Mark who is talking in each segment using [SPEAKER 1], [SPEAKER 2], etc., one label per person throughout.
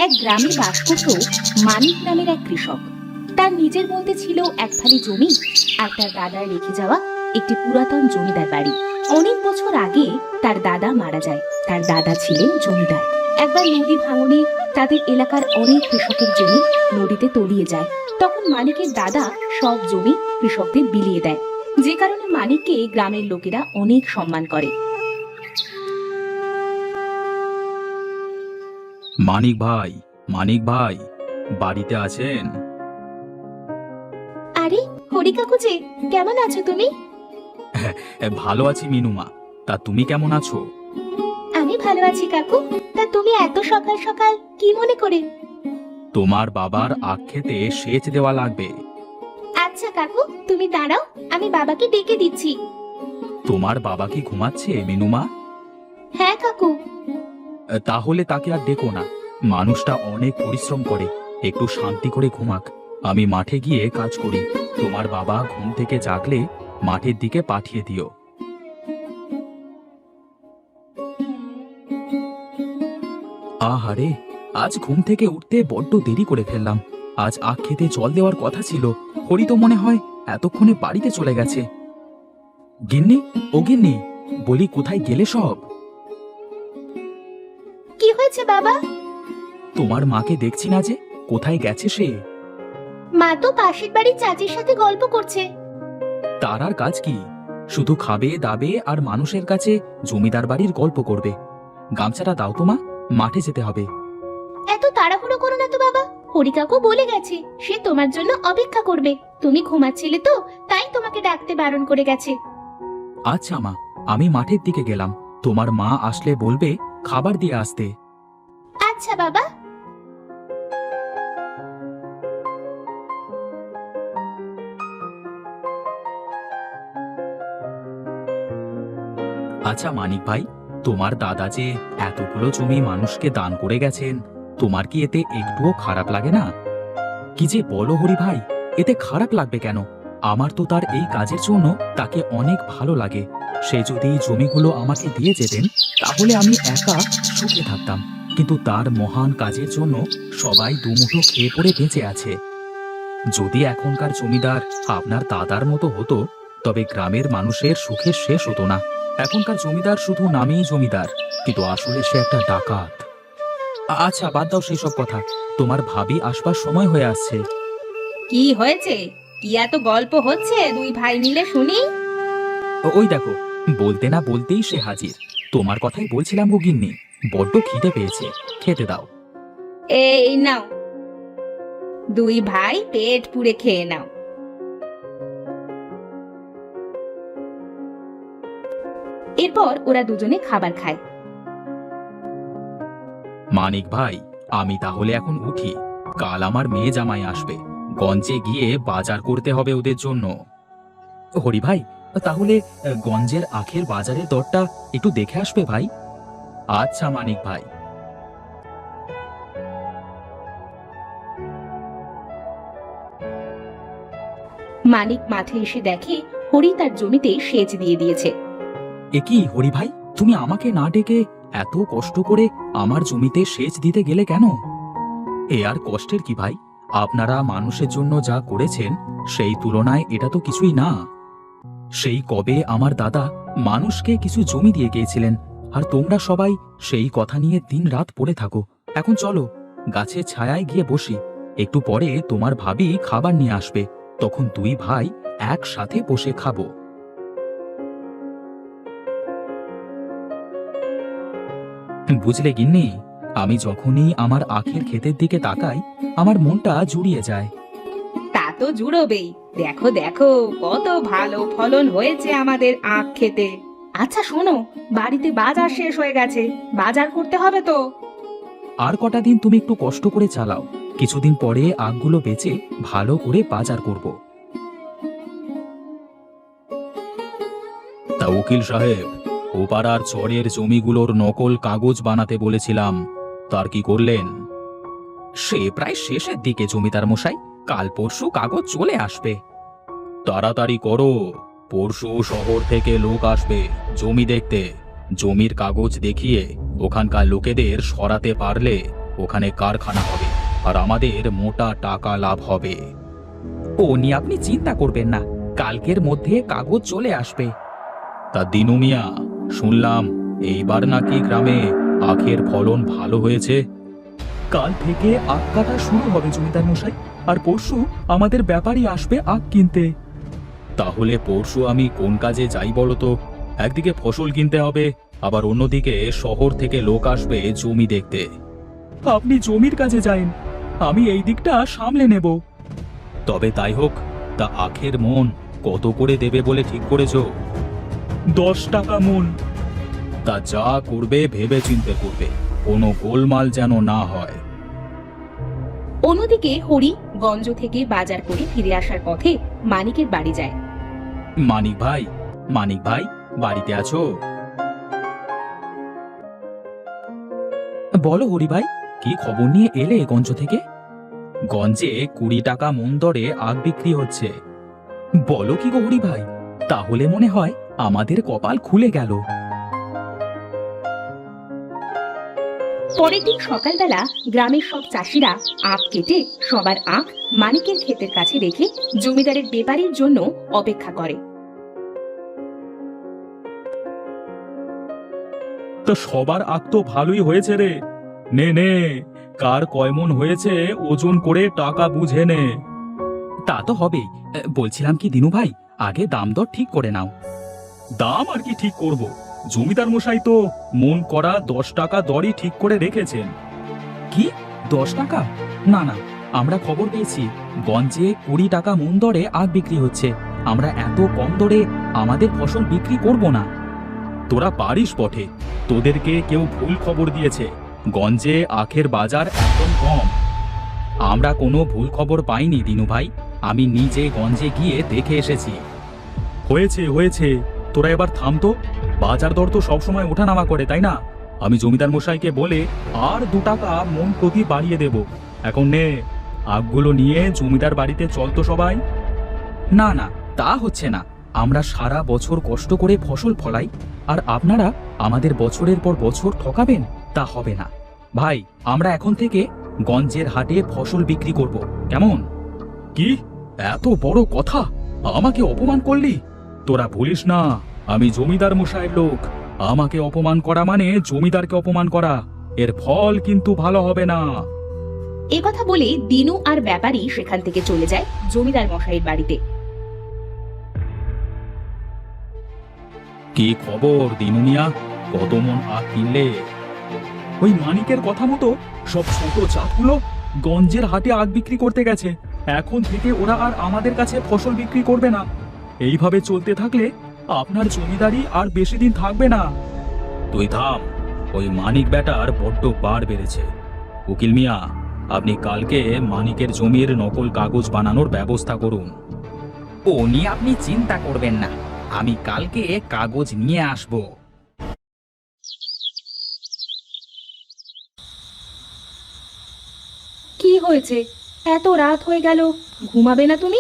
[SPEAKER 1] এক গ্রামে বাস করত মানিক নামের এক কৃষক। তার নিজের বলতে ছিল এক ফালি জমি আর তার দাদার রেখে যাওয়া একটি পুরাতন জমিদার বাড়ি। অনেক বছর আগে তার দাদা মারা যায়। তার দাদা ছিলেন জমিদার। একবার নদী ভাঙনে তাদের এলাকার অনেক কৃষকের জমি নদীতে তলিয়ে যায়। তখন মানিকের দাদা সব জমি কৃষকদের বিলিয়ে দেয়, যে কারণে মানিককে গ্রামের লোকেরা অনেক সম্মান করে।
[SPEAKER 2] মানিক ভাই, বাড়িতে আছেন?
[SPEAKER 1] আরে হরি কাকু যে, কেমন আছো তুমি?
[SPEAKER 2] ভালো আছি মিনুমা, তা তুমি কেমন আছো?
[SPEAKER 1] আমি ভালো আছি কাকু। তা তুমি এত সকাল সকাল কি মনে করে?
[SPEAKER 2] তোমার বাবার আখ খেতে সেচ দেওয়া লাগবে।
[SPEAKER 1] আচ্ছা কাকু, তুমি দাঁড়াও, আমি বাবাকে ডেকে দিচ্ছি।
[SPEAKER 2] তোমার বাবা কি ঘুমাচ্ছে মিনুমা?
[SPEAKER 1] হ্যাঁ কাকু।
[SPEAKER 2] তাহলে তাকে আর ডেকো না, মানুষটা অনেক পরিশ্রম করে, একটু শান্তি করে ঘুমাক। আমি মাঠে গিয়ে কাজ করি। তোমার বাবা ঘুম থেকে জাগলে মাঠের দিকে পাঠিয়ে দিও। আহারে, আজ ঘুম থেকে উঠতে বড্ড দেরি করে ফেললাম। আজ আখ খেতে জল দেওয়ার কথা ছিল। হরি তো মনে হয় এতক্ষণে বাড়িতে চলে গেছে। গিন্নি, ও গিন্নি, বলি কোথায় গেলে সব?
[SPEAKER 1] কি হয়েছে বাবা?
[SPEAKER 2] তোমার মাকে দেখছি না যে, কোথায় গেছে সে?
[SPEAKER 1] মা তো পাশের বাড়ির চাচির সাথে গল্প করছে।
[SPEAKER 2] তার আর কাজ কি? শুধু খাবে দাবে আর মানুষের কাছে জমিদার বাড়ির গল্প করবে। গামছাটা দাও তো মা, মাঠে যেতে হবে।
[SPEAKER 1] এত তাড়াহুড়ো করো না তো বাবা, হরি কাকু বলে গেছে সে তোমার জন্য অপেক্ষা করবে। তুমি ঘুমাচ্ছিলে তো, তাই তোমাকে ডাকতে বারণ করে গেছে।
[SPEAKER 2] আচ্ছা মা, আমি মাঠের দিকে গেলাম। তোমার মা আসলে বলবে খাবার দিয়ে আসতে।
[SPEAKER 1] আচ্ছা বাবা।
[SPEAKER 2] আচ্ছা মানিক ভাই, তোমার দাদা যে এতগুলো জমি মানুষকে দান করে গেছেন, তোমার কি এতে একটুও খারাপ লাগে না? কি যে বলো হরি ভাই, এতে খারাপ লাগবে কেন? আমার তো তার এই কাজের জন্য তাকে অনেক ভালো লাগে। সে যদি জমিগুলো আমাকে দিয়ে যেতেন তাহলে আমি একা সুখে থাকতাম, কিন্তু তার মহান কাজের জন্য সবাই দুমুঠো খেয়ে পড়ে বেঁচে আছে। যদি এখনকার জমিদার আপনার দাদার মতো হতো তবে গ্রামের মানুষের সুখের শেষ হতো না। এখনকার জমিদার শুধু নামেই জমিদার, কিন্তু আসলে সে একটা ডাকাত। আচ্ছা বাদ দাও সেই সব কথা, তোমার ভাবি আসবার সময় হয়ে আসছে।
[SPEAKER 1] কি হয়েছে? কি এত গল্প হচ্ছে দুই ভাই মিলে শুনি?
[SPEAKER 2] ওই দেখো, বলতে না বলতেই সে হাজির। তোমার কথাই বলছিলাম গো গিন্নি, বড্ড খিদে পেয়েছে, খেতে দাও।
[SPEAKER 1] এই নাও, দুই ভাই পেট পুড়ে খেয়ে নাও। এরপর ওরা দুজনে খাবার খায়।
[SPEAKER 2] মানিক ভাই, আমি তাহলে এখন উঠি। কাল আমার মেয়ে জামাই আসবে, গঞ্জে গিয়ে বাজার করতে হবে ওদের জন্য। হরি ভাই, তাহলে গঞ্জের আখের বাজারের দরটা একটু দেখে আসবে ভাই। আচ্ছা মানিক ভাই।
[SPEAKER 1] মানিক মাঠে এসে দেখে হরি তার জমিতে সেচ দিয়ে দিয়েছে।
[SPEAKER 2] এ কি হরি ভাই, তুমি আমাকে না ডেকে এত কষ্ট করে আমার জমিতে সেচ দিতে গেলে কেন? এ আর কষ্টের কি ভাই, আপনারা মানুষের জন্য যা করেছেন সেই তুলনায় এটা তো কিছুই না। সেই কবে আমার দাদা মানুষকে কিছু জমি দিয়ে গিয়েছিলেন, আর তোমরা সবাই সেই কথা নিয়ে দিন রাত পড়ে থাকো। এখন চলো গাছের ছায়ায় গিয়ে বসি, একটু পরে তোমার ভাবি খাবার নিয়ে আসবে, তখন দুই ভাই একসাথে বসে খাবো। বুঝলে গিন্নি, আমি যখনই আমার আখের ক্ষেতের দিকে তাকাই আমার মনটা জুড়িয়ে যায়।
[SPEAKER 1] তা তো জুড়োবেই। দেখো দেখো কত ভালো ফলন হয়েছে আমাদের আখ খেতে। আচ্ছা শোনো, বাড়িতে বাজার শেষ হয়ে গেছে, বাজার করতে হবে তো।
[SPEAKER 2] আর কটা দিন তুমি একটু কষ্ট করে চালাও, কিছুদিন পরে আখগুলো বেচে ভালো করে বাজার করব। তা উকিল সাহেব, ওপাড়ার চরের জমিগুলোর নকল কাগজ বানাতে বলেছিলাম, তার কি করলেন? সে প্রায় শেষের দিকে জমিদার মশাই, কাল পরশু কাগজ চলে আসবে। তাড়াতাড়ি করো, পরশু শহর থেকে লোক আসবে জমি দেখতে। জমির কাগজ দেখিয়ে ওখানকার লোকেদের সরাতে পারলে ওখানে কারখানা হবে আর আমাদের মোটা টাকা লাভ হবে। ও নিয়ে আপনি চিন্তা করবেন না, কালকের মধ্যে কাগজ চলে আসবে। তা দিনু মিয়া, শুনলাম এইবার নাকি গ্রামে আখের ফলন ভালো হয়েছে। কাল থেকে আখ কাটা শুরু হবে জমিদার মশাই, আর পরশু আমাদের ব্যাপারী আসবে আখ কিনতে। তাহলে পরশু আমি কোন কাজে যাই বলো তো? একদিকে ফসল কিনতে হবে, আবার অন্যদিকে শহর থেকে লোক আসবে জমি দেখতে। আপনি জমির কাজে যান, আমি এই দিকটা সামলে নেব। তবে তাই হোক, তা আখের মন কত করে দেবে বলে ঠিক করেছো? 10 টাকা মন। তা যা করবে ভেবে চিন্তে করবে, কোনো গোলমাল যেন না হয়।
[SPEAKER 1] অন্যদিকে হরি গঞ্জ থেকে বাজার করে ফিরে আসার পথে মানিকের বাড়ি যায়।
[SPEAKER 2] মানিক ভাই, মানিক ভাই, বাড়িতে আছো? বলো হরি ভাই, কি খবর নিয়ে এলে গঞ্জ থেকে? গঞ্জে 20 টাকা মন দরে আখ বিক্রি হচ্ছে। বলো কি গো হরি ভাই, তাহলে মনে হয় আমাদের কপাল খুলে গেল।
[SPEAKER 1] পরের দিন সকালবেলা গ্রামের সব চাষিরা আখ কেটে সবার আখ মানিকের ক্ষেতের কাছে রেখে জমিদারের ব্যাপারীর জন্য অপেক্ষা করে।
[SPEAKER 2] তো সবার আখ তো ভালোই হয়েছে রে, নে নে, কার কয় মন হয়েছে ওজন করে টাকা বুঝে নে। তা তো হবেই, বলছিলাম কি দিনু ভাই, আগে দাম দর ঠিক করে নাও। দাম আর কি ঠিক করব, জমিদার মশাই তো মন করা 10 টাকা দরই ঠিক করে রেখেছেন। কি 10 টাকা? না না, আমরা খবর পেয়েছি গঞ্জে 20 টাকা মন দরে আখ বিক্রি হচ্ছে। আমরা এত কম দরে আমাদের ফসল বিক্রি করব না। তোরা পারিস বটে, তোদেরকে কেউ ভুল খবর দিয়েছে। গঞ্জে আখের বাজার একদম কম। আমরা কোনো ভুল খবর পাইনি দিনু ভাই, আমি নিজে গঞ্জে গিয়ে দেখে এসেছি। হয়েছে হয়েছে, তোরা এবার থাম তো, বাজার দর তো সবসময় ওঠানামা করে তাই না? আমি জমিদার মশাইকে বলে আর 2 টাকা মন প্রতি বাড়িয়ে দেব। এখন নে, আখগুলো নিয়ে জমিদার বাড়িতে চল তো সবাই। না না, তা হচ্ছে না, আমরা সারা বছর কষ্ট করে ফসল ফলাই, আর আপনারা আমাদের বছরের পর বছর ঠকাবেন, তা হবে না। ভাই, আমরা এখন থেকে গঞ্জের হাটে ফসল বিক্রি করব, কেমন? কি এত বড় কথা, আমাকে অপমান করলি? তোরা ভুলিস না, আমি জমিদার মশাইয়ের লোক, আমাকে অপমান করা মানে জমিদারকে অপমান করা, এর ফল কিন্তু ভালো হবে না।
[SPEAKER 1] এ কথা বলে দিনু আর ব্যাপারী সেখান থেকে চলে যায় জমিদার মশাইয়ের বাড়িতে।
[SPEAKER 2] কি খবর দিনু মিয়া, কত মন আখ কিনলে? ওই মানিকের কথা মতো সব ছোট জাতগুলো গঞ্জের হাটে আখ বিক্রি করতে গেছে। এখন থেকে ওরা আর আমাদের কাছে ফসল বিক্রি করবে না। এইভাবে চলতে থাকলে আপনার জমিদারি আর বেশি দিন থাকবে না। তুই থাম, ওই মানিক বেটার বড্ড বার বেড়েছে। উকিল মিয়া, আপনি কালকে মানিকের জমির নকল কাগজ বানানোর ব্যবস্থা করুন। ও নিয়ে আপনি চিন্তা করবেন না, আমি কালকে কাগজ নিয়ে আসব।
[SPEAKER 1] কি হয়েছে, এত রাত হয়ে গেল, ঘুমাবে না তুমি?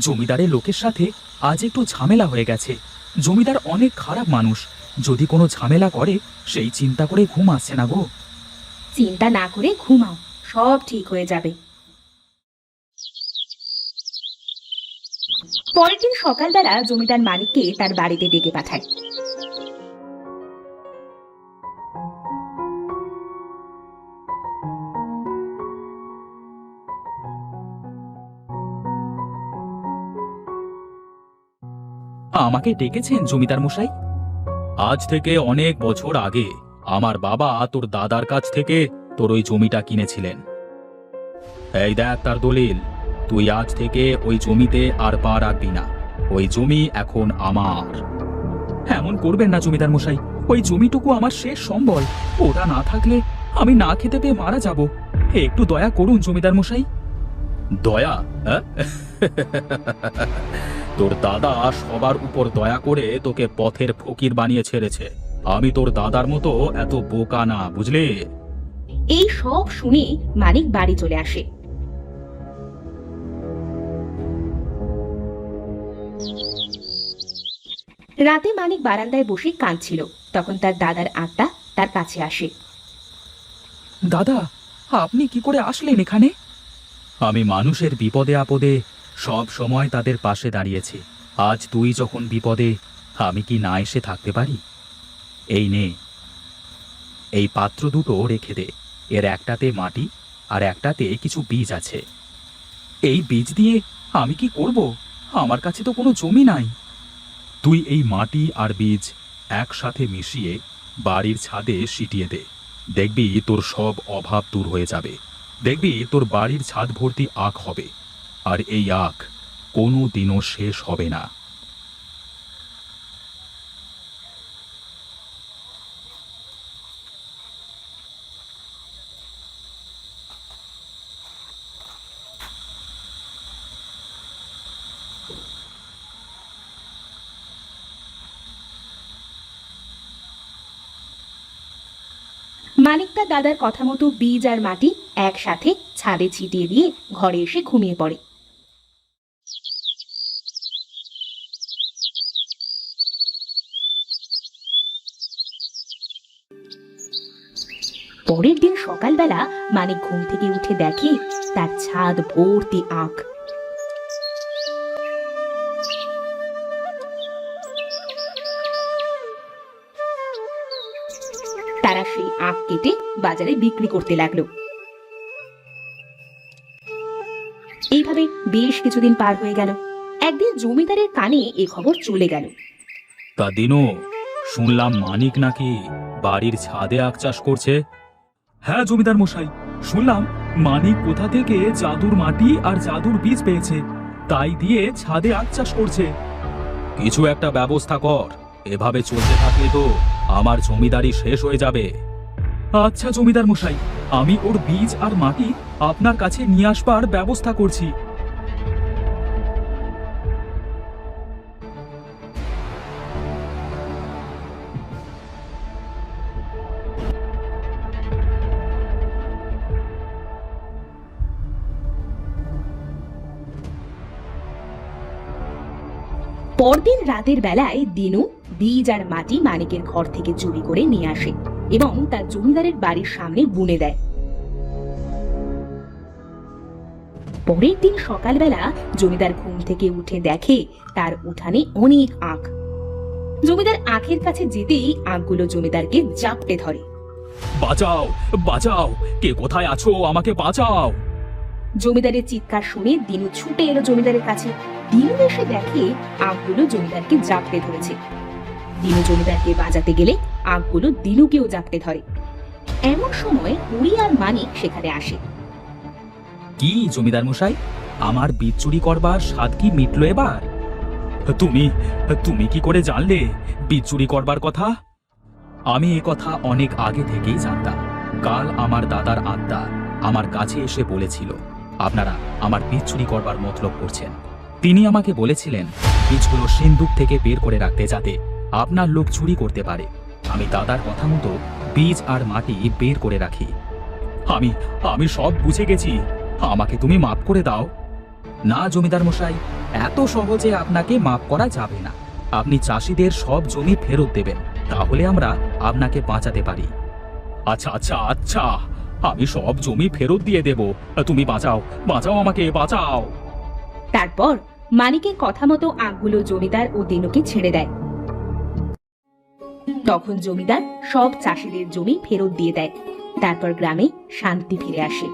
[SPEAKER 2] জমিদারের লোকের সাথে আজ একটু ঝামেলা হয়ে গেছে। জমিদার অনেক খারাপ মানুষ, যদি কোনো ঝামেলা করে সেই চিন্তা করে ঘুম আসছে না গো।
[SPEAKER 1] চিন্তা না করে ঘুমাও, সব ঠিক হয়ে যাবে। পরের দিন সকালবেলা জমিদার মানিককে তার বাড়িতে ডেকে পাঠায়।
[SPEAKER 2] আমাকে ডেকেছেন জমিদার মশাই? আজ থেকে অনেক বছর আগে আমার বাবা তোর দাদার কাছ থেকে তোর ওই জমিটা কিনেছিলেন। এই দেখ তার দলিল, তুই আজ থেকে ওই জমিতে আর পা রাখবি না, ওই জমি এখন আমার। এমন করবেন না জমিদার মশাই, ওই জমিটুকু আমার শেষ সম্বল, ওটা না থাকলে আমি না খেতে পেয়ে মারা যাব। একটু দয়া করুন জমিদার মশাই। দয়া? তোর দাদা সবার উপর দয়া করে তোকে পথের ফকির বানিয়ে ছেড়েছে, আমি তোর দাদার মতো এত বোকা না, বুঝলি?
[SPEAKER 1] এই সব শুনে মানিক বাড়ি চলে আসে। রাতে মানিক বারান্দায় বসে কাঁদছিল, তখন তার দাদার আত্মা তার কাছে আসে।
[SPEAKER 2] দাদা, আপনি কি করে আসলেন এখানে? আমি মানুষের বিপদে আপদে সব সময় তাদের পাশে দাঁড়িয়েছি। আজ তুই যখন বিপদে, আমি কি না এসে থাকতে পারি? এই নে, এই পাত্র দুটো রেখে দে। এর একটাতে মাটি আর একটাতে কিছু বীজ আছে। এই বীজ দিয়ে আমি কি করব? আমার কাছে তো কোনো জমি নাই। তুই এই মাটি আর বীজ একসাথে মিশিয়ে বাড়ির ছাদে ছিটিয়ে দে। দেখবি তোর সব অভাব দূর হয়ে যাবে। দেখবি তোর বাড়ির ছাদ ভর্তি আখ হবে, আর এই আখ কোনো দিনও শেষ হবে না।
[SPEAKER 1] মানিক তার দাদার কথা মতো বীজ আর মাটি একসাথে ছাদে ছিটিয়ে দিয়ে ঘরে এসে ঘুমিয়ে পড়ে। পরের দিন সকালবেলা মানিক ঘুম থেকে উঠে দেখে তার ছাদ ভর্তি আখ। তারা সেই আখ কেটে বাজারে বিক্রি করতে লাগলো। এইভাবে বেশ কিছুদিন পার হয়ে গেল। একদিন জমিদারের কানে এ খবর চলে গেল।
[SPEAKER 2] তা দিনু, শুনলাম মানিক নাকি বাড়ির ছাদে আখ চাষ করছে। হ্যাঁ জমিদার মশাই, শুনলাম মানিক কোথা থেকে জাদুর মাটি আর জাদুর বীজ পেয়েছে, তাই দিয়ে ছাদে আখ চাষ করছে। কিছু একটা ব্যবস্থা কর, এভাবে চলতে থাকলে তো আমার জমিদারি শেষ হয়ে যাবে। আচ্ছা জমিদার মশাই, আমি ওর বীজ আর মাটি আপনার কাছে নিয়ে আসবার ব্যবস্থা করছি।
[SPEAKER 1] পরদিন রাতের বেলায় দিনু বীজ আর মাটি মানিকের ঘর থেকে চুরি করে নিয়ে আসে এবং তার জমিদারের বাড়ির সামনে বুনে দেয়। পরের দিন সকালবেলা জমিদার ঘুম থেকে উঠে দেখে তার উঠানে অনেক আখ। জমিদার আখের কাছে যেতেই আখগুলো জমিদারকে জাপটে ধরে।
[SPEAKER 2] বাঁচাও, বাঁচাও, কে কোথায় আছো, আমাকে বাঁচাও।
[SPEAKER 1] জমিদারের চিৎকার শুনে দিনু ছুটে এলো জমিদারের কাছে। দিনু এসে দেখে আখগুলো জমিদারকে জাপটে ধরেছে। দিনু জমিদারকে বাঁচাতে গেলে আখগুলো দিনুকেও জাপটে ধরে। এমন সময় হরি আর মানিক সেখানে আসে।
[SPEAKER 2] কি জমিদার মশাই, আমার বীজ চুরি করবার স্বাদ কি মিটলো এবার? তুমি তুমি কি করে জানলে বীজ চুরি করবার কথা? আমি এ কথা অনেক আগে থেকেই জানতাম। কাল আমার দাদার আত্মা আমার কাছে এসে বলেছিল আপনারা আমার বীজ চুরি করবার মতলব করছেন। তিনি আমাকে বলেছিলেন বীজগুলো সিন্দুক থেকে বের করে রাখতে, যাতে আপনার লোক চুরি করতে পারে। আমি দাদার কথা মতো বীজ আর মাটি বের করে রাখি। আমি আমি সব বুঝে গেছি, আমাকে তুমি মাফ করে দাও। না জমিদার মশাই, এত সহজে আপনাকে মাফ করা যাবে না। আপনি চাষিদের সব জমি ফেরত দেবেন, তাহলে আমরা আপনাকে বাঁচাতে পারি। আচ্ছা আচ্ছা আচ্ছা, আমি সব জমি ফেরত দিয়ে দেব। তুমি বাঁচাও, বাঁচাও, আমাকে বাঁচাও।
[SPEAKER 1] তারপর মানিকের কথা মতো আখগুলো জমিদার ও দিনুকে ছেড়ে দেয়। তখন জমিদার সব চাষিদের জমি ফেরত দিয়ে দেয়। তারপর গ্রামে শান্তি ফিরে আসে।